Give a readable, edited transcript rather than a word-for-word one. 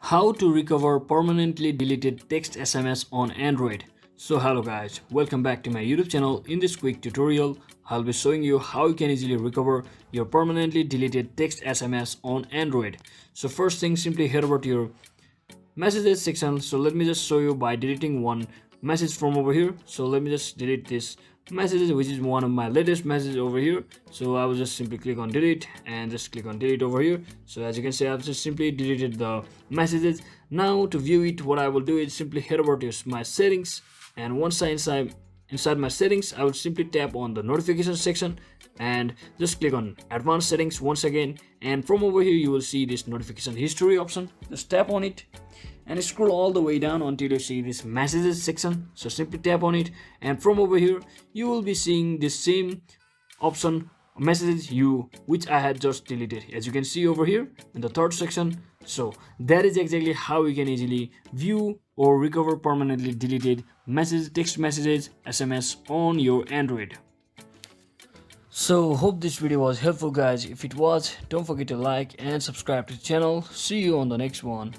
How to recover permanently deleted text SMS on Android. So hello guys, welcome back to my YouTube channel. In this quick tutorial, I'll be showing you how you can easily recover your permanently deleted text SMS on Android. So first thing, simply head over to your messages section. So let me just show you by deleting one message from over here. So let me just delete this messages, which is one of my latest messages over here. So I will just simply click on delete and just click on delete over here. So as you can see, I've just simply deleted the messages. Now to view it, what I will do is simply head over to my settings, and once I inside my settings, I will simply tap on the notification section and just click on advanced settings once again, and from over here you will see this notification history option. Just tap on it and scroll all the way down until you see this messages section. So simply tap on it, and from over here you will be seeing the same option, messages which I had just deleted, as you can see over here in the third section. So that is exactly how you can easily view or recover permanently deleted text messages, SMS on your Android. So hope this video was helpful guys. If it was, don't forget to like and subscribe to the channel. See you on the next one.